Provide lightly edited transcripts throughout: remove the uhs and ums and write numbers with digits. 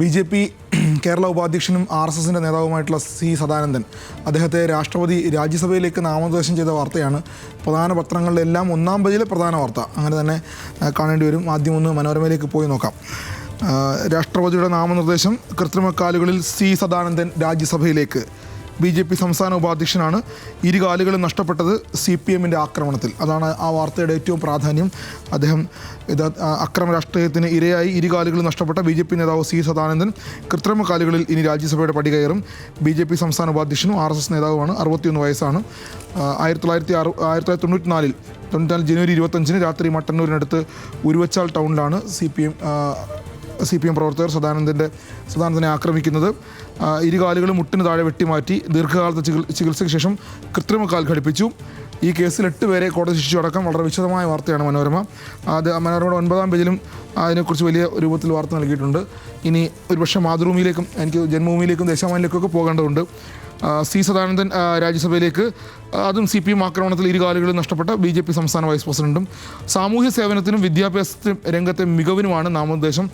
BJP Kerala ഉപാധ്യക്ഷനും RSSന്റെ നേതാവുമായിട്ടുള്ള C Sadanandan അദ്ദേഹത്തെ രാഷ്ട്രപതി രാജ്യസഭയിലേക്ക് നാമനിർദ്ദേശം ചെയ്ത വാർത്തയാണ് പ്രധാന പത്രങ്ങളിലെല്ലാം ഒന്നാം പേജിലെ പ്രധാന വാർത്ത. അങ്ങനെ തന്നെ കാണേണ്ടി വരും. ആദ്യം ഒന്ന് മനോരമയിലേക്ക് പോയി നോക്കാം. രാഷ്ട്രപതിയുടെ നാമനിർദ്ദേശം, കൃത്രിമക്കാലുകളിൽ സി സദാനന്ദൻ രാജ്യസഭയിലേക്ക്. BJP സംസ്ഥാന ഉപാധ്യക്ഷനാണ്. ഇരുകാലുകളും നഷ്ടപ്പെട്ടത് CPMന്റെ ആക്രമണത്തിൽ. അതാണ് ആ വാർത്തയുടെ ഏറ്റവും പ്രാധാന്യം. അദ്ദേഹം അക്രമ രാഷ്ട്രീയത്തിന് ഇരയായി ഇരുകാലുകളും നഷ്ടപ്പെട്ട BJP നേതാവ് സി സദാനന്ദൻ കൃത്രിമക്കാലുകളിൽ ഇനി രാജ്യസഭയുടെ പടി കയറും. BJP സംസ്ഥാന ഉപാധ്യക്ഷനും RSS നേതാവുമാണ്. 61 വയസ്സാണ്. 1994 ജനുവരി 25 രാത്രി മട്ടന്നൂരിനടുത്ത് ഉരുവച്ചാൽ ടൗണിലാണ് CPM പ്രവർത്തകർ സദാനന്ദനെ ആക്രമിക്കുന്നത്. ഇരുകാലുകളും മുട്ടിന് താഴെ വെട്ടിമാറ്റി ദീർഘകാലത്തെ ചികിത്സയ്ക്ക് ശേഷം കൃത്രിമക്കാൽ ഘടിപ്പിച്ചു. ഈ കേസിൽ 8 പേരെ കോടതി ശിക്ഷിച്ചു അടക്കം വളരെ വിശദമായ വാർത്തയാണ് മനോരമ. മനോരമയുടെ 9-ാം പേജിലും അതിനെക്കുറിച്ച് വലിയ രൂപത്തിൽ വാർത്ത നൽകിയിട്ടുണ്ട്. ഇനി ഒരുപക്ഷെ മാതൃഭൂമിയിലേക്കും എനിക്ക് ജന്മഭൂമിയിലേക്കും ദേശാഭിമാനിയിലേക്കൊക്കെ പോകേണ്ടതുണ്ട്. സി സദാനന്ദൻ രാജ്യസഭയിലേക്ക്. അതും CPM ആക്രമണത്തിൽ ഇരുകാലുകളും നഷ്ടപ്പെട്ട BJP സംസ്ഥാന വൈസ് പ്രസിഡന്റും. സാമൂഹ്യ സേവനത്തിനും വിദ്യാഭ്യാസ രംഗത്തെ മികവിനുമാണ് നാമനിർദ്ദേശം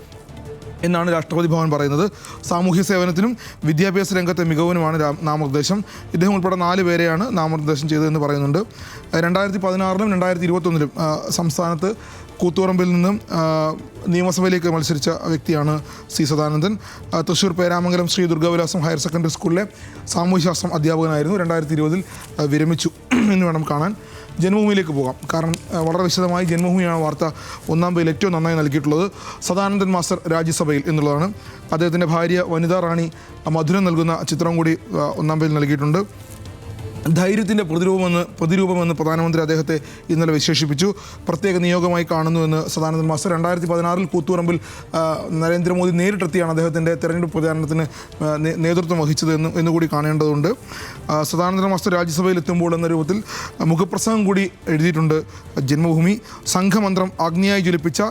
എന്നാണ് രാഷ്ട്രപതി ഭവൻ പറയുന്നത്. സാമൂഹ്യ സേവനത്തിനും വിദ്യാഭ്യാസ രംഗത്തെ മികവിനുമാണ് നാമനിർദ്ദേശം. ഇദ്ദേഹം ഉൾപ്പെടെ 4 പേരെയാണ് നാമനിർദ്ദേശം ചെയ്തതെന്ന് പറയുന്നുണ്ട്. 2016-ലും 2021-ലും സംസ്ഥാനത്ത് കൂത്തുപറമ്പിൽ നിന്നും നിയമസഭയിലേക്ക് മത്സരിച്ച വ്യക്തിയാണ് C Sadanandan. Thrissur Peramangalam Shri Durgavilasam higher secondary സ്കൂളിലെ സാമൂഹ്യശാസ്ത്രം അധ്യാപകനായിരുന്നു. 2020-ൽ വിരമിച്ചു എന്ന് വേണം കാണാൻ. ജന്മഭൂമിയിലേക്ക് പോകാം. കാരണം വളരെ വിശദമായി ജന്മഭൂമിയാണ് വാർത്ത 1-ാം പേജിൽ ഏറ്റവും നന്നായി നൽകിയിട്ടുള്ളത്. സദാനന്ദൻ മാസ്റ്റർ രാജ്യസഭയിൽ എന്നുള്ളതാണ്. അദ്ദേഹത്തിൻ്റെ ഭാര്യ വനിതാ റാണി മധുരം നൽകുന്ന ചിത്രം കൂടി 1-ാം പേജിൽ നൽകിയിട്ടുണ്ട്. ധൈര്യത്തിൻ്റെ പ്രതിരൂപമെന്ന് പ്രധാനമന്ത്രി അദ്ദേഹത്തെ ഇന്നലെ വിശേഷിപ്പിച്ചു. പ്രത്യേക നിയോഗമായി കാണുന്നുവെന്ന് സദാനന്ദൻ മാസ്റ്റർ. 2016-ൽ കൂത്തുപറമ്പിൽ നരേന്ദ്രമോദി നേരിട്ടെത്തിയാണ് അദ്ദേഹത്തിൻ്റെ തെരഞ്ഞെടുപ്പ് പ്രചാരണത്തിന് നേതൃത്വം വഹിച്ചത് എന്നുകൂടി കാണേണ്ടതുണ്ട്. സദാനന്ദൻ മാസ്റ്റർ രാജ്യസഭയിൽ എത്തുമ്പോൾ എന്ന രൂപത്തിൽ മുഖപ്രസംഗം കൂടി എഴുതിയിട്ടുണ്ട് ജന്മഭൂമി. സംഘമന്ത്രം അഗ്നിയായി ജ്വലിപ്പിച്ച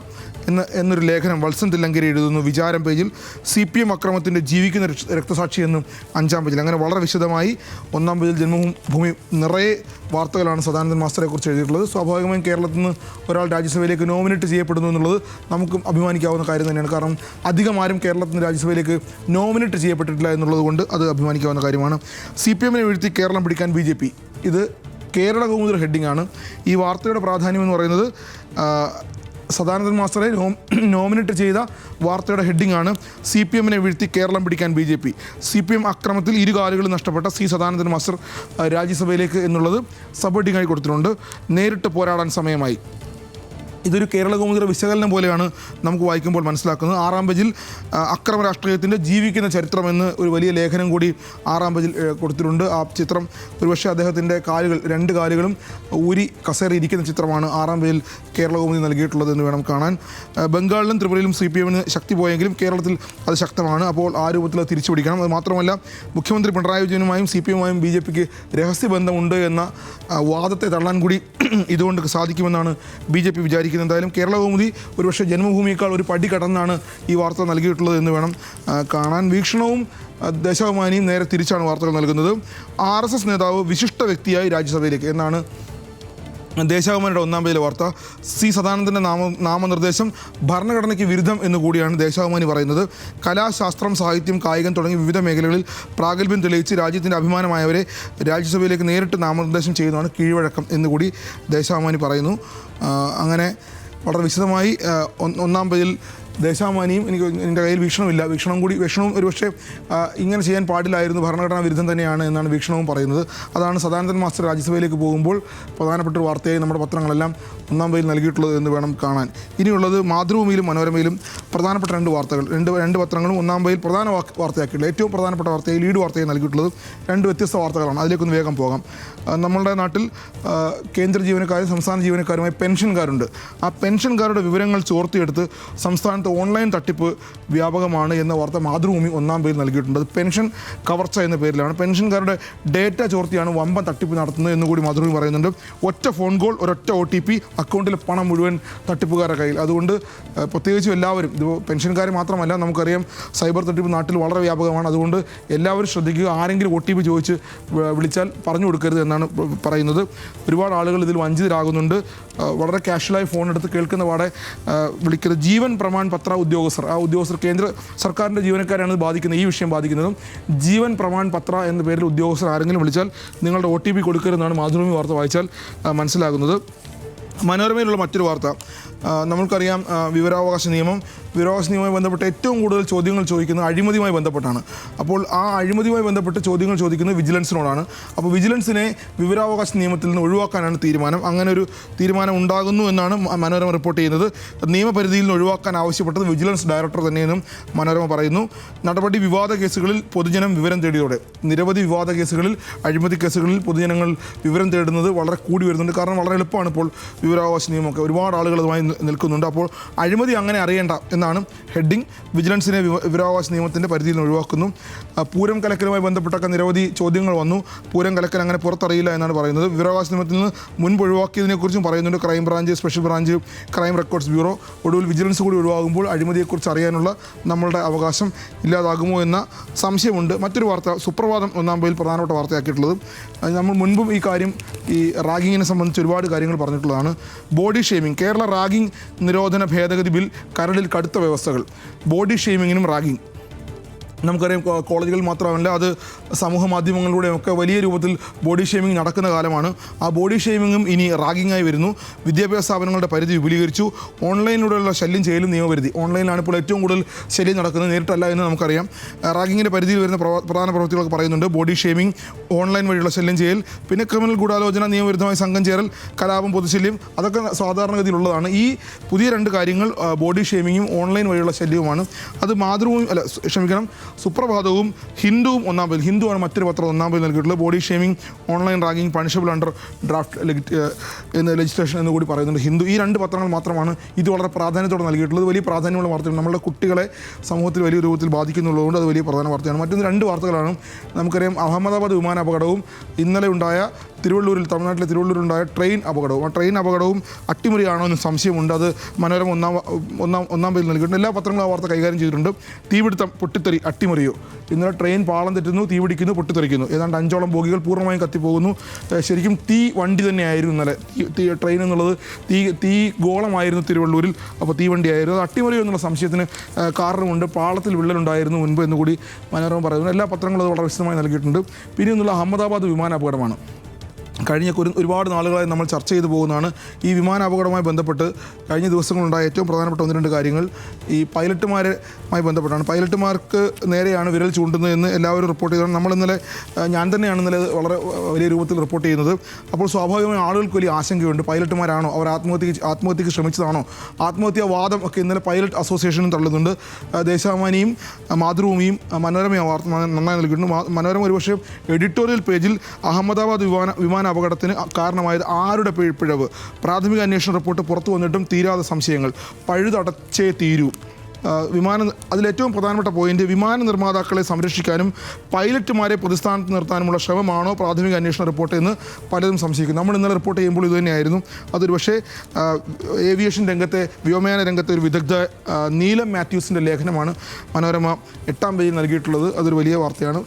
എന്നൊരു ലേഖനം വത്സൻ തില്ലങ്കേരി എഴുതുന്നു വിചാരം പേജിൽ. CPM അക്രമത്തിൻ്റെ ജീവിക്കുന്ന രക്തസാക്ഷി എന്നും 5-ാം പേജിൽ. അങ്ങനെ വളരെ വിശദമായി 1-ാം പേജിൽ ജന്മഭൂമി നിറയെ വാർത്തകളാണ് സദാനന്ദൻ മാസ്റ്ററെ കുറിച്ച് എഴുതിയിട്ടുള്ളത്. സ്വാഭാവികമായും കേരളത്തിൽ നിന്ന് ഒരാൾ രാജ്യസഭയിലേക്ക് നോമിനേറ്റ് ചെയ്യപ്പെടുന്നു എന്നുള്ളത് നമുക്കും അഭിമാനിക്കാവുന്ന കാര്യം തന്നെയാണ്. കാരണം അധികം ആരും കേരളത്തിൽ നിന്ന് രാജ്യസഭയിലേക്ക് നോമിനേറ്റ് ചെയ്യപ്പെട്ടിട്ടില്ല എന്നുള്ളത് കൊണ്ട് അത് അഭിമാനിക്കാവുന്ന കാര്യമാണ്. CPMനെ വീഴ്ത്തി കേരളം പിടിക്കാൻ BJP. ഇത് കേരള കൗമുദിയുടെ ഹെഡിങ്ങാണ്. ഈ വാർത്തയുടെ പ്രാധാന്യം എന്ന് പറയുന്നത് സദാനന്ദൻ മാസ്റ്ററെ നോമിനേറ്റ് ചെയ്ത വാർത്തയുടെ ഹെഡിങ്ങാണ് CPMനെ വീഴ്ത്തി കേരളം പിടിക്കാൻ BJP. CPM അക്രമത്തിൽ ഇരുകാലുകളും നഷ്ടപ്പെട്ട സി സദാനന്ദൻ മാസ്റ്റർ രാജ്യസഭയിലേക്ക് എന്നുള്ളത് സബ് ഹെഡിങ്ങായി കൊടുത്തിട്ടുണ്ട്. നേരിട്ട് പോരാടാൻ സമയമായി. ഇതൊരു കേരള കൗമുദിയുടെ വിശകലനം പോലെയാണ് നമുക്ക് വായിക്കുമ്പോൾ മനസ്സിലാക്കുന്നത്. 6-ാം പേജിൽ അക്രമ രാഷ്ട്രീയത്തിൻ്റെ ജീവിക്കുന്ന ചരിത്രമെന്ന് ഒരു വലിയ ലേഖനം കൂടി 6-ാം പേജിൽ കൊടുത്തിട്ടുണ്ട്. ആ ചിത്രം ഒരുപക്ഷെ അദ്ദേഹത്തിൻ്റെ കാലുകൾ 2 കാലുകളും ഊരി കസേര ഇരിക്കുന്ന ചിത്രമാണ് 6-ാം പേജിൽ കേരള കൗമുദി നൽകിയിട്ടുള്ളത് എന്ന് വേണം കാണാൻ. ബംഗാളിലും ത്രിപുരയിലും CPMന് ശക്തി പോയെങ്കിലും കേരളത്തിൽ അത് ശക്തമാണ്. അപ്പോൾ ആ രൂപത്തിൽ അത് തിരിച്ചു പിടിക്കണം. അത് മാത്രമല്ല മുഖ്യമന്ത്രി പിണറായി വിജയനുമായും CPMുമായും BJPക്ക് രഹസ്യബന്ധമുണ്ട് എന്ന വാദത്തെ തള്ളാൻ കൂടി ഇതുകൊണ്ട് സാധിക്കുമെന്നാണ് BJP വിചാരിക്കുന്നത്. എന്തായാലും കേരള കൗമുദി ഒരുപക്ഷെ ജന്മഭൂമിയേക്കാൾ ഒരു പടി കടന്നാണ് ഈ വാർത്ത നൽകിയിട്ടുള്ളത് എന്ന് വേണം കാണാൻ. വീക്ഷണവും ദേശാഭിമാനിയും നേരെ തിരിച്ചാണ് വാർത്തകൾ നൽകുന്നത്. RSS നേതാവ് വിശിഷ്ട വ്യക്തിയായി രാജ്യസഭയിലേക്ക് എന്നാണ് ദേശാഭിമാനിയുടെ 1-ാം പേജിലെ വാർത്ത. സി സദാനന്ദൻ്റെ നാമനിർദ്ദേശം ഭരണഘടനയ്ക്ക് വിരുദ്ധം എന്നുകൂടിയാണ് ദേശാഭിമാനി പറയുന്നത്. കലാ, ശാസ്ത്രം, സാഹിത്യം, കായികം തുടങ്ങി വിവിധ മേഖലകളിൽ പ്രാഗൽഭ്യം തെളിയിച്ച് രാജ്യത്തിൻ്റെ അഭിമാനമായവരെ രാജ്യസഭയിലേക്ക് നേരിട്ട് നാമനിർദ്ദേശം ചെയ്യുന്നതാണ് കീഴ്വഴക്കം എന്നുകൂടി ദേശാഭിമാനി പറയുന്നു. അങ്ങനെ വളരെ വിശദമായി 1-ാം പേജിൽ ദേശാഭിമാനിയും എൻ്റെ കയ്യിൽ വീക്ഷണവും ഒരുപക്ഷെ ഇങ്ങനെ ചെയ്യാൻ പാടില്ലായിരുന്നു, ഭരണഘടനാ വിരുദ്ധം തന്നെയാണ് എന്നാണ് വീക്ഷണവും പറയുന്നത്. അതാണ് സദാനന്ദൻ മാസ്റ്റർ രാജ്യസഭയിലേക്ക് പോകുമ്പോൾ പ്രധാനപ്പെട്ട ഒരു വാർത്തയായി നമ്മുടെ പത്രങ്ങളെല്ലാം 1-ാം പേജിൽ നൽകിയിട്ടുള്ളത് എന്ന് വേണം കാണാൻ. ഇനിയുള്ളത് മാതൃഭൂമിയിലും മനോരമയിലും പ്രധാനപ്പെട്ട 2 വാർത്തകൾ. രണ്ട് പത്രങ്ങളും 1-ാം പേജിൽ പ്രധാന വാർത്തയാക്കിയിട്ടുള്ളത് ഏറ്റവും പ്രധാനപ്പെട്ട വാർത്തയായി ലീഡ് വാർത്തയായി നൽകിയിട്ടുള്ളത് 2 വ്യത്യസ്ത വാർത്തകളാണ്. അതിലേക്കൊന്ന് വേഗം പോകാം. നമ്മളുടെ നാട്ടിൽ കേന്ദ്ര ജീവനക്കാരും സംസ്ഥാന ജീവനക്കാരുമായി പെൻഷൻകാരുണ്ട്. ആ പെൻഷൻകാരുടെ വിവരങ്ങൾ ചോർത്തിയെടുത്ത് സംസ്ഥാനത്ത് ഓൺലൈൻ തട്ടിപ്പ് വ്യാപകമാണ് എന്ന വാർത്ത മാതൃഭൂമി 1-ാം പേജിൽ നൽകിയിട്ടുണ്ട്. അത് പെൻഷൻ കവർച്ച എന്ന പേരിലാണ്. പെൻഷൻകാരുടെ ഡേറ്റ ചോർത്തിയാണ് വമ്പൻ തട്ടിപ്പ് നടത്തുന്നത് എന്നുകൂടി മാതൃഭൂമി പറയുന്നുണ്ട്. ഒറ്റ ഫോൺ കോൾ, ഒരൊറ്റ OTP, അക്കൗണ്ടിലെ പണം മുഴുവൻ തട്ടിപ്പുകാരുടെ കയ്യിൽ. അതുകൊണ്ട് പ്രത്യേകിച്ചും എല്ലാവരും, ഇത് പെൻഷൻകാർ മാത്രമല്ല, നമുക്കറിയാം സൈബർ തട്ടിപ്പ് നാട്ടിൽ വളരെ വ്യാപകമാണ്. അതുകൊണ്ട് എല്ലാവരും ശ്രദ്ധിക്കുക. ആരെങ്കിലും OTP ചോദിച്ച് വിളിച്ചാൽ പറഞ്ഞു കൊടുക്കരുത് എന്നാണ് പറയുന്നത്. ഒരുപാട് ആളുകൾ ഇതിൽ വഞ്ചിതരാകുന്നുണ്ട്. വളരെ കാഷ്വലായി ഫോൺ എടുത്ത് കേൾക്കുന്ന പാടെ വിളിക്കരുത്. ജീവൻ പ്രമാൺ പത്ര ഉദ്യോഗസ്ഥർ, ആ ഉദ്യോഗസ്ഥർ കേന്ദ്ര സർക്കാരിൻ്റെ ജീവനക്കാരാണ് ബാധിക്കുന്നത്, ഈ വിഷയം ബാധിക്കുന്നതും. ജീവൻ പ്രമാൺ പത്ര എന്ന പേരിൽ ഉദ്യോഗസ്ഥർ ആരെങ്കിലും വിളിച്ചാൽ നിങ്ങളുടെ OTP കൊടുക്കരുതെന്നാണ് മാതൃഭൂമി വാർത്ത വായിച്ചാൽ മനസ്സിലാകുന്നത്. മനോരമയിലുള്ള മറ്റൊരു വാർത്ത, നമുക്കറിയാം വിവരാവകാശ നിയമവുമായി ബന്ധപ്പെട്ട് ഏറ്റവും കൂടുതൽ ചോദ്യങ്ങൾ ചോദിക്കുന്നത് അഴിമതിയുമായി ബന്ധപ്പെട്ടാണ്. അപ്പോൾ ആ അഴിമതിയുമായി ബന്ധപ്പെട്ട് ചോദ്യങ്ങൾ ചോദിക്കുന്നത് വിജിലൻസിനോടാണ്. അപ്പോൾ വിജിലൻസിനെ വിവരാവകാശ നിയമത്തിൽ നിന്ന് ഒഴിവാക്കാനാണ് തീരുമാനം. അങ്ങനെ ഒരു തീരുമാനം ഉണ്ടാകുന്നു എന്നാണ് മനോരമ റിപ്പോർട്ട് ചെയ്യുന്നത്. നിയമപരിധിയിൽ നിന്ന് ഒഴിവാക്കാൻ ആവശ്യപ്പെട്ടത് വിജിലൻസ് ഡയറക്ടർ തന്നെയെന്നും മനോരമ പറയുന്നു. നടപടി വിവാദ കേസുകളിൽ പൊതുജനം വിവരം തേടിയതോടെ നിരവധി വിവാദ കേസുകളിൽ, അഴിമതി കേസുകളിൽ പൊതുജനങ്ങൾ വിവരം തേടുന്നത് വളരെ കൂടി വരുന്നുണ്ട്. കാരണം വളരെ എളുപ്പമാണ് ഇപ്പോൾ വിവരാവകാശ നിയമമൊക്കെ, ഒരുപാട് ആളുകൾ അതുമായി നിൽക്കുന്നുണ്ട്. അപ്പോൾ അഴിമതി അങ്ങനെ അറിയേണ്ട എന്നാണ് ഹെഡിങ്. വിജിലൻസിനെ വിവരാവകാശ നിയമത്തിൻ്റെ പരിധിയിൽ നിന്ന് ഒഴിവാക്കുന്നു. പൂരം കലക്കലുമായി ബന്ധപ്പെട്ടൊക്കെ നിരവധി ചോദ്യങ്ങൾ വന്നു. പൂരം കലക്കൽ അങ്ങനെ പുറത്തറിയില്ല എന്നാണ് പറയുന്നത്. വിവരാവകാശ നിയമത്തിൽ നിന്ന് മുൻപ് ഒഴിവാക്കിയതിനെക്കുറിച്ചും പറയുന്നുണ്ട്. Crime branch, special branch, crime records bureau, ഒടുവിൽ വിജിലൻസ് കൂടി ഒഴിവാകുമ്പോൾ അഴിമതിയെക്കുറിച്ച് അറിയാനുള്ള നമ്മളുടെ അവകാശം ഇല്ലാതാകുമോ എന്ന സംശയമുണ്ട്. മറ്റൊരു വാർത്ത സുപ്രഭാതം ഒന്നാം പേജിൽ പ്രധാനപ്പെട്ട വാർത്തയാക്കിയിട്ടുള്ളത്, നമ്മൾ മുൻപും ഈ കാര്യം, ഈ റാഗിങ്ങിനെ സംബന്ധിച്ച് ഒരുപാട് കാര്യങ്ങൾ പറഞ്ഞിട്ടുള്ളതാണ്. ബോഡി ഷെയ്മിങ്, കേരള റാഗിംഗ് നിരോധന ഭേദഗതി ബിൽ, കരടിൽ കടുത്ത വ്യവസ്ഥകൾ. ബോഡി ഷെയ്മിങ്ങിനും റാഗിംഗ് നമുക്കറിയാം, കോളേജുകൾ മാത്രമല്ല അത് സമൂഹ മാധ്യമങ്ങളിലൂടെയൊക്കെ വലിയ രൂപത്തിൽ ബോഡി ഷെയ്മിങ് നടക്കുന്ന കാലമാണ്. ആ ബോഡി ഷെയ്മിങ്ങും ഇനി റാഗിങ്ങായി വരുന്നു. വിദ്യാഭ്യാസ സ്ഥാപനങ്ങളുടെ പരിധി വിപുലീകരിച്ചു. ഓൺലൈനിലൂടെയുള്ള ശല്യം ചെയ്യലും നിയമപരിധി. ഓൺലൈനിലാണ് ഇപ്പോൾ ഏറ്റവും കൂടുതൽ ശല്യം നടക്കുന്നത്, നേരിട്ടല്ല എന്ന് നമുക്കറിയാം. റാഗിങ്ങിൻ്റെ പരിധിയിൽ വരുന്ന പ്രധാന പ്രവൃത്തികളൊക്കെ പറയുന്നുണ്ട്. ബോഡി ഷെയ്മിങ്, ഓൺലൈൻ വഴിയുള്ള ശല്യം ചെയ്യൽ, പിന്നെ ക്രിമിനൽ ഗൂഢാലോചന, നിയമവിരുദ്ധമായി സംഘം ചേരൽ, കലാപം, പൊതുശല്യം, അതൊക്കെ സാധാരണഗതിയിലുള്ളതാണ്. ഈ പുതിയ രണ്ട് കാര്യങ്ങൾ ബോഡി ഷെയ്മിങ്ങും ഓൺലൈൻ വഴിയുള്ള ശല്യവുമാണ്. അത് സുപ്രഭാതവും ഹിന്ദുവും ഒന്നാം പേജിൽ, ഹിന്ദുവാണ് മറ്റൊരു പത്രം ഒന്നാം പേജിൽ നൽകിയിട്ടുള്ളത്. Body shaming, online ragging punishable under draft എന്ന ലെജിസ്ലേഷൻ എന്ന് കൂടി പറയുന്നുണ്ട് ഹിന്ദു. ഈ രണ്ട് പത്രങ്ങൾ മാത്രമാണ് ഇത് വളരെ പ്രാധാന്യത്തോടെ നൽകിയിട്ടുള്ളത്. വലിയ പ്രാധാന്യമുള്ള വാർത്തയാണ്, നമ്മുടെ കുട്ടികളെ സമൂഹത്തിൽ വലിയ രൂപത്തിൽ ബാധിക്കുന്നുള്ളതുകൊണ്ട് അത് വലിയ പ്രധാന വാർത്തയാണ്. മറ്റൊന്ന് രണ്ട് വാർത്തകളാണ്. നമുക്കറിയാം അഹമ്മദാബാദ് വിമാന അപകടവും ഇന്നലെ ഉണ്ടായ തമിഴ്നാട്ടിലെ തിരുവള്ളൂരിലുണ്ടായ ട്രെയിൻ അപകടവും. ആ ട്രെയിൻ അപകടവും അട്ടിമറിയാണോ എന്ന് സംശയമുണ്ട്. അത് മനോരമ ഒന്നാം പേജിൽ നൽകിയിട്ടുണ്ട്. എല്ലാ പത്രങ്ങളും ആ വാർത്ത കൈകാര്യം ചെയ്തിട്ടുണ്ട്. തീപിടുത്തം, പൊട്ടിത്തെറി, അട്ടിമറിയോ. ഇന്നലെ ട്രെയിൻ പാളം തെറ്റുന്നു, തീപിടിക്കുന്നു, പൊട്ടിത്തെറിക്കുന്നു. ഏതാണ്ട് 5ഓളം ബോഗികൾ പൂർണ്ണമായും കത്തിപ്പോകുന്നു. ശരിക്കും തീ വണ്ടി തന്നെയായിരുന്നു ഇന്നലെ. ട്രെയിൻ എന്നുള്ളത് തീ ഗോളമായിരുന്നു തിരുവള്ളൂരിൽ. അപ്പോൾ തീവണ്ടിയായിരുന്നു. അത് അട്ടിമറിയോ എന്നുള്ള സംശയത്തിന് കാരണമുണ്ട്. പാളത്തിൽ വിള്ളലുണ്ടായിരുന്നു മുൻപ് എന്നുകൂടി മനോരമ പറയുന്നു. എല്ലാ പത്രങ്ങളും അത് വളരെ വിശദമായി നൽകിയിട്ടുണ്ട്. പിന്നെ എന്നുള്ള അഹമ്മദാബാദ് വിമാന അപകടമാണ്. കഴിഞ്ഞ ഒരുപാട് നാളുകളായി നമ്മൾ ചർച്ച ചെയ്തു പോകുന്നതാണ്. ഈ വിമാന അപകടവുമായി ബന്ധപ്പെട്ട് കഴിഞ്ഞ ദിവസങ്ങളുണ്ടായ ഏറ്റവും പ്രധാനപ്പെട്ട 1-2 കാര്യങ്ങൾ ഈ പൈലറ്റുമാരുമായി ബന്ധപ്പെട്ടാണ്. പൈലറ്റുമാർക്ക് നേരെയാണ് വിരൽ ചൂണ്ടുന്നത് എന്ന് എല്ലാവരും റിപ്പോർട്ട് ചെയ്തതാണ്. ഞാൻ തന്നെയാണ് ഇന്നലെ വളരെ വലിയ രൂപത്തിൽ റിപ്പോർട്ട് ചെയ്യുന്നത്. അപ്പോൾ സ്വാഭാവികമായും ആളുകൾക്ക് വലിയ ആശങ്കയുണ്ട്. പൈലറ്റുമാരാണോ, അവർ ആത്മഹത്യക്ക് ശ്രമിച്ചതാണോ, ആത്മഹത്യാവാദം ഒക്കെ ഇന്നലെ പൈലറ്റ് അസോസിയേഷനും തള്ളുന്നുണ്ട്. ദേശാഭിമാനിയും മാതൃഭൂമിയും മനോരമ വാർത്ത നന്നായി നൽകിയിട്ടുണ്ട്. മനോരമ ഒരുപക്ഷെ എഡിറ്റോറിയൽ പേജിൽ അഹമ്മദാബാദ് വിമാന അപകടത്തിന് കാരണമായത് ആരുടെ പിഴവ്, പ്രാഥമിക അന്വേഷണ റിപ്പോർട്ട് പുറത്തു വന്നിട്ടും തീരാതെ സംശയങ്ങൾ, പഴുതടച്ചേ തീരൂ. അതിലേറ്റവും പ്രധാനപ്പെട്ട പോയിന്റ്, വിമാന നിർമ്മാതാക്കളെ സംരക്ഷിക്കാനും പൈലറ്റുമാരെ പ്രതിസ്ഥാനത്ത് നിർത്താനുമുള്ള ശ്രമമാണോ പ്രാഥമിക അന്വേഷണ റിപ്പോർട്ട് എന്ന് പലരും സംശയിക്കുന്നു. നമ്മൾ ഇന്നലെ റിപ്പോർട്ട് ചെയ്യുമ്പോൾ ഇതുതന്നെയായിരുന്നു. അതൊരു പക്ഷേ ഏവിയേഷൻ രംഗത്തെ, വ്യോമയാന രംഗത്തെ ഒരു വിദഗ്ധ നീലം മാത്യൂസിൻ്റെ ലേഖനമാണ് മനോരമ 8-ാം പേജിൽ നൽകിയിട്ടുള്ളത്. അതൊരു വലിയ വാർത്തയാണ്.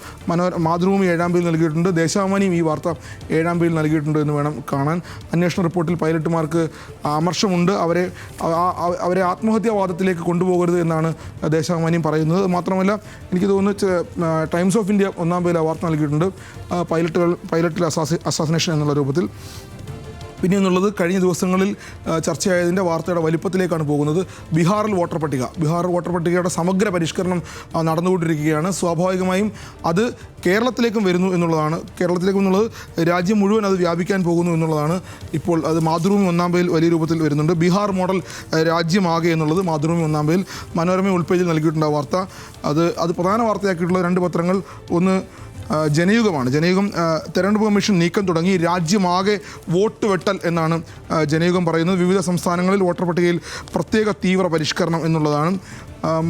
മാതൃഭൂമി 7-ാം പേജിൽ നൽകിയിട്ടുണ്ട്. ദേശാഭിമാനിയും ഈ വാർത്ത 7-ാം പേജിൽ നൽകിയിട്ടുണ്ട് എന്ന് വേണം കാണാൻ. അന്വേഷണ റിപ്പോർട്ടിൽ പൈലറ്റുമാർക്ക് അമർഷമുണ്ട്. അവരെ ആത്മഹത്യാവാദത്തിലേക്ക് കൊണ്ടുപോകരുത് എന്നാണ് ദേശാഭിമാനിയും പറയുന്നത്. മാത്രമല്ല എനിക്ക് തോന്നുന്നു ടൈംസ് ഓഫ് ഇന്ത്യ 1-ാം പേജിൽ വാർത്ത നൽകിയിട്ടുണ്ട്. പൈലറ്റിൽ അസാസിനേഷൻ എന്നുള്ള രൂപത്തിൽ. പിന്നെ എന്നുള്ളത് കഴിഞ്ഞ ദിവസങ്ങളിൽ ചർച്ചയായതിൻ്റെ വാർത്തയുടെ വലിപ്പത്തിലേക്കാണ് പോകുന്നത്. ബീഹാറിൽ വോട്ടർ പട്ടികയുടെ സമഗ്ര പരിഷ്കരണം നടന്നുകൊണ്ടിരിക്കുകയാണ്. സ്വാഭാവികമായും അത് കേരളത്തിലേക്കും വരുന്നു എന്നുള്ളതാണ്. കേരളത്തിലേക്കും എന്നുള്ളത് രാജ്യം മുഴുവൻ അത് വ്യാപിക്കാൻ പോകുന്നു എന്നുള്ളതാണ്. ഇപ്പോൾ അത് മാതൃഭൂമി 1-ാം പേജിൽ വലിയ രൂപത്തിൽ വരുന്നുണ്ട്. ബീഹാർ മോഡൽ രാജ്യമാകെ എന്നുള്ളത് മാതൃഭൂമി 1-ാം പേജിൽ, മനോരമ ഉൾപേജിൽ നൽകിയിട്ടുണ്ട് ആ വാർത്ത. അത് പ്രധാന വാർത്തയാക്കിയിട്ടുള്ള 2 പത്രങ്ങൾ. ഒന്ന് ജനയുഗമാണ്. ജനയുഗം തെരഞ്ഞെടുപ്പ് കമ്മീഷൻ നീക്കം തുടങ്ങി, രാജ്യമാകെ വോട്ട് വെട്ടൽ എന്നാണ് ജനയുഗം പറയുന്നത്. വിവിധ സംസ്ഥാനങ്ങളിൽ വോട്ടർ പട്ടികയിൽ പ്രത്യേക തീവ്ര പരിഷ്കരണം എന്നുള്ളതാണ്.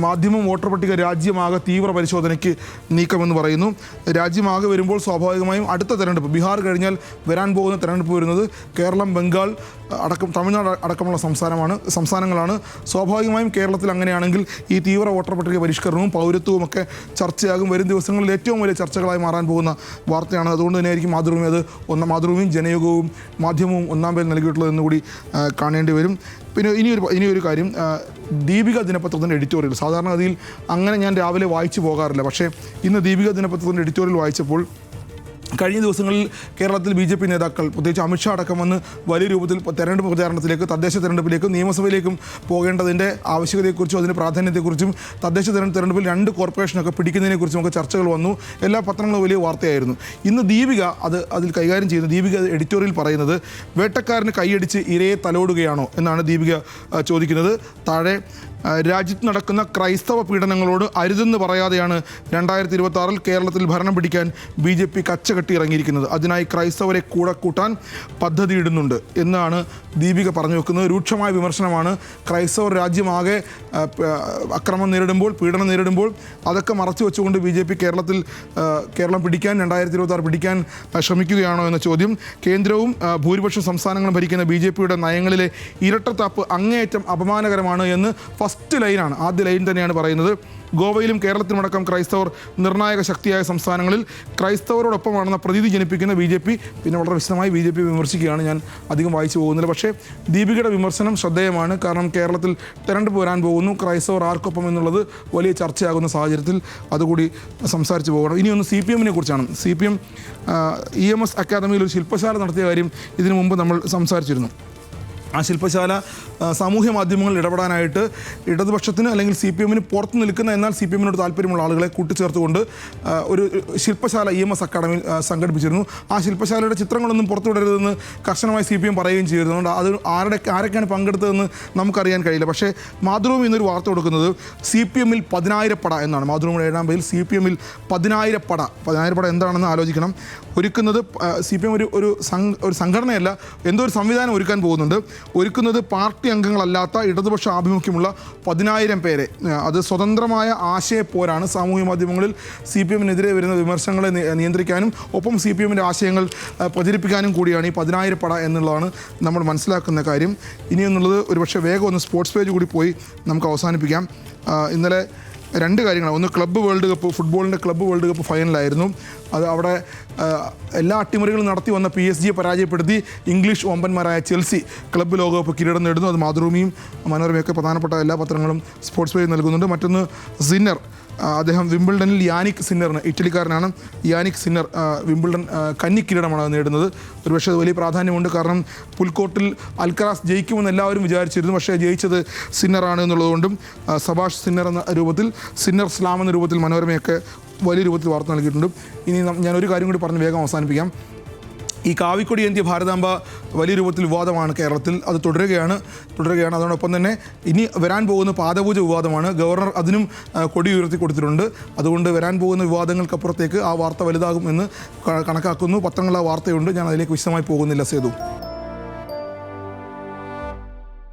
മാധ്യമം വോട്ടർ പട്ടിക രാജ്യമാകെ തീവ്ര പരിശോധനയ്ക്ക് നീക്കമെന്ന് പറയുന്നു. രാജ്യമാകെ വരുമ്പോൾ സ്വാഭാവികമായും അടുത്ത തെരഞ്ഞെടുപ്പ്, ബീഹാർ കഴിഞ്ഞാൽ വരാൻ പോകുന്ന തെരഞ്ഞെടുപ്പ് വരുന്നത് കേരളം, ബംഗാൾ തമിഴ്നാട് അടക്കമുള്ള സംസ്ഥാനങ്ങളാണ്. സ്വാഭാവികമായും കേരളത്തിൽ അങ്ങനെയാണെങ്കിൽ ഈ തീവ്ര വോട്ടർ പട്ടിക പരിഷ്കരണവും പൗരത്വവും ഒക്കെ ചർച്ചയാകും. വരും ദിവസങ്ങളിൽ ഏറ്റവും വലിയ ചർച്ചകളായി മാറാൻ പോകുന്ന വാർത്തയാണ്. അതുകൊണ്ട് തന്നെയായിരിക്കും മാതൃഭൂമിയും ജനയുഗവും മാധ്യമവും 1-ാം പേജിൽ നൽകിയിട്ടുള്ളത് എന്നുകൂടി കാണേണ്ടി വരും. പിന്നെ ഇനിയൊരു കാര്യം, ദീപിക ദിനപത്രത്തിൻ്റെ എഡിറ്റോറിയൽ സാധാരണഗതിയിൽ അങ്ങനെ ഞാൻ രാവിലെ വായിച്ചു പോകാറില്ല. പക്ഷേ ഇന്ന് ദീപിക ദിനപത്രത്തിൻ്റെ എഡിറ്റോറിയൽ വായിച്ചപ്പോൾ കഴിഞ്ഞ ദിവസങ്ങളിൽ കേരളത്തിൽ BJP നേതാക്കൾ പ്രത്യേകിച്ച് അമിത്ഷാ അടക്കം വന്ന് വലിയ രൂപത്തിൽ തെരഞ്ഞെടുപ്പ് പ്രചാരണത്തിലേക്ക്, തദ്ദേശ തെരഞ്ഞെടുപ്പിലേക്കും നിയമസഭയിലേക്കും പോകേണ്ടതിൻ്റെ ആവശ്യകതയെക്കുറിച്ചും അതിൻ്റെ പ്രാധാന്യത്തെക്കുറിച്ചും തദ്ദേശ തെരഞ്ഞെടുപ്പിൽ 2 കോർപ്പറേഷനൊക്കെ പിടിക്കുന്നതിനെക്കുറിച്ചും ഒക്കെ ചർച്ചകൾ വന്നു. എല്ലാ പത്രങ്ങളും വലിയ വാർത്തയായിരുന്നു. ഇന്ന് ദീപിക അതിൽ കൈകാര്യം ചെയ്യുന്നു. ദീപിക എഡിറ്റോറിയൽ പറയുന്നത് വേട്ടക്കാരന് കൈയടിച്ച് ഇരയെ തലോടുകയാണോ എന്നാണ് ദീപിക ചോദിക്കുന്നത്. താഴെ രാജ്യത്ത് നടക്കുന്ന ക്രൈസ്തവ പീഡനങ്ങളോട് അരുതെന്ന് പറയാതെയാണ് 2026 കേരളത്തിൽ ഭരണം പിടിക്കാൻ BJP കച്ചകെട്ടി ഇറങ്ങിയിരിക്കുന്നത്. അതിനായി ക്രൈസ്തവരെ കൂടെ കൂട്ടാൻ പദ്ധതിയിടുന്നുണ്ട് എന്നാണ് ദീപിക പറഞ്ഞു വെക്കുന്നത്. രൂക്ഷമായ വിമർശനമാണ്. ക്രൈസ്തവർ രാജ്യമാകെ അക്രമം നേരിടുമ്പോൾ, പീഡനം നേരിടുമ്പോൾ അതൊക്കെ മറച്ചു വെച്ചുകൊണ്ട് BJP കേരളം പിടിക്കാൻ 2026 പിടിക്കാൻ ശ്രമിക്കുകയാണോ എന്ന ചോദ്യം. കേന്ദ്രവും ഭൂരിപക്ഷം സംസ്ഥാനങ്ങളും ഭരിക്കുന്ന BJPയുടെ നയങ്ങളിലെ ഇരട്ടത്താപ്പ് അങ്ങേയറ്റം അപമാനകരമാണ് എന്ന് ഫസ്റ്റ് ലൈനാണ്, ആദ്യ ലൈൻ തന്നെയാണ് പറയുന്നത്. ഗോവയിലും കേരളത്തിലുമടക്കം ക്രൈസ്തവർ നിർണായക ശക്തിയായ സംസ്ഥാനങ്ങളിൽ ക്രൈസ്തവരോടൊപ്പമാണെന്ന പ്രതീതി ജനിപ്പിക്കുന്ന BJP പിന്നെ വളരെ വിശദമായി BJP വിമർശിക്കുകയാണ്. ഞാൻ അധികം വായിച്ചു പോകുന്നില്ല. പക്ഷേ ദീപികയുടെ വിമർശനം ശ്രദ്ധേയമാണ്. കാരണം കേരളത്തിൽ തെരഞ്ഞെടുപ്പ് വരാൻ പോകുന്നു, ക്രൈസ്തവർ ആർക്കൊപ്പം എന്നുള്ളത് വലിയ ചർച്ചയാകുന്ന സാഹചര്യത്തിൽ അതുകൂടി സംസാരിച്ച് പോകണം. ഇനിയൊന്ന് CPM-നെ കുറിച്ചാണ്. CPM EMS അക്കാദമിയിൽ ഒരു ശില്പശാല നടത്തിയ കാര്യം ഇതിനു മുമ്പ് നമ്മൾ സംസാരിച്ചിരുന്നു. ആ ശില്പശാല സാമൂഹ്യ മാധ്യമങ്ങളിൽ ഇടപെടാനായിട്ട് ഇടതുപക്ഷത്തിന് അല്ലെങ്കിൽ CPM-ന് പുറത്ത് നിൽക്കുന്ന എന്നാൽ CPM-നോട് താല്പര്യമുള്ള ആളുകളെ കൂട്ടിച്ചേർത്തുകൊണ്ട് ഒരു ശില്പശാല EMS അക്കാദമിയിൽ സംഘടിപ്പിച്ചിരുന്നു. ആ ശില്പശാലയുടെ ചിത്രങ്ങളൊന്നും പുറത്തുവിടരുതെന്ന് കർശനമായി CPM പറയുകയും ചെയ്തിരുന്നു. അത് ആരൊക്കെയാണ് പങ്കെടുത്തതെന്ന് നമുക്കറിയാൻ കഴിയില്ല. പക്ഷേ മാതൃഭൂമി ഇന്നൊരു വാർത്ത കൊടുക്കുന്നത് CPM-ൽ 10,000 പട എന്നാണ്. മാതൃഭൂമിയുടെ 7-ാം പേജിൽ CPM-ൽ 10,000 പട. 10,000 പട എന്താണെന്ന് ആലോചിക്കണം. ഒരുക്കുന്നത് CPM ഒരു സംഘടനയല്ല, എന്തോ ഒരു സംവിധാനം ഒരുക്കാൻ പോകുന്നുണ്ട്. ഒരുക്കുന്നത് പാർട്ടി അംഗങ്ങളല്ലാത്ത ഇടതുപക്ഷ ആഭിമുഖ്യമുള്ള 10,000 പേരെ. അത് സ്വതന്ത്രമായ ആശയപ്പോരാണ്. സാമൂഹ്യ മാധ്യമങ്ങളിൽ CPM-നെതിരെ വരുന്ന വിമർശനങ്ങളെ നിയന്ത്രിക്കാനും ഒപ്പം CPM-ൻ്റെ ആശയങ്ങൾ പ്രചരിപ്പിക്കാനും കൂടിയാണ് ഈ 10,000 പട എന്നുള്ളതാണ് നമ്മൾ മനസ്സിലാക്കുന്ന കാര്യം. ഇനിയെന്നുള്ളത് ഒരുപക്ഷെ വേഗം ഒന്ന് സ്പോർട്സ് പേജ് കൂടി പോയി നമുക്ക് അവസാനിപ്പിക്കാം. ഇന്നലെ 2 കാര്യങ്ങളാണ്. ഒന്ന് ക്ലബ്ബ് വേൾഡ് കപ്പ്, ഫുട്ബോളിൻ്റെ ക്ലബ്ബ് വേൾഡ് കപ്പ് ഫൈനലായിരുന്നു. അത് അവിടെ എല്ലാ അട്ടിമറികളും നടത്തി വന്ന PSG-യെ പരാജയപ്പെടുത്തി ഇംഗ്ലീഷ് വമ്പന്മാരായ ചെൽസി ക്ലബ്ബ് ലോകകപ്പ് കിരീടം നേടുന്നു. അത് മാതൃഭൂമിയും മനോരമയൊക്കെ പ്രധാനപ്പെട്ട എല്ലാ പത്രങ്ങളും സ്പോർട്സ് പേജ് നൽകുന്നുണ്ട്. മറ്റൊന്ന് സിന്നർ, അദ്ദേഹം വിംബിൾഡണിൽ യാനിക് സിന്നറിന്, ഇറ്റലിക്കാരനാണ് യാനിക് സിന്നർ, വിംബിൾഡൺ കന്നി കിരീടമാണ് നേടുന്നത്. ഒരുപക്ഷെ അത് വലിയ പ്രാധാന്യമുണ്ട്. കാരണം പുൽക്കോട്ടിൽ അൽക്കറാസ് ജയിക്കുമെന്ന് എല്ലാവരും വിചാരിച്ചിരുന്നു. പക്ഷേ ജയിച്ചത് സിന്നറാണ് എന്നുള്ളതുകൊണ്ടും സബാഷ് സിന്നർ എന്ന രൂപത്തിൽ, സിന്നർ സ്ലാം എന്ന രൂപത്തിൽ മനോരമയൊക്കെ വലിയ രൂപത്തിൽ വാർത്ത നൽകിയിട്ടുണ്ട്. ഇനി ഞാനൊരു കാര്യം കൂടി പറഞ്ഞ് വേഗം അവസാനിപ്പിക്കാം. ഈ കാവിക്കൊടി ഏന്തിയ ഭാരതാംബ വലിയ രൂപത്തിൽ വിവാദമാണ് കേരളത്തിൽ. അത് തുടരുകയാണ്. അതോടൊപ്പം തന്നെ ഇനി വരാൻ പോകുന്ന പാദപൂജ വിവാദമാണ്. ഗവർണർ അതിനും കൊടി ഉയർത്തി കൊടുത്തിട്ടുണ്ട്. അതുകൊണ്ട് വരാൻ പോകുന്ന വിവാദങ്ങൾക്കപ്പുറത്തേക്ക് ആ വാർത്ത വലുതാകും എന്ന് കണക്കാക്കുന്നു. പത്രങ്ങളിൽ ആ വാർത്തയുണ്ട്. ഞാൻ അതിലേക്ക് വിശദമായി പോകുന്നില്ല. സേതു.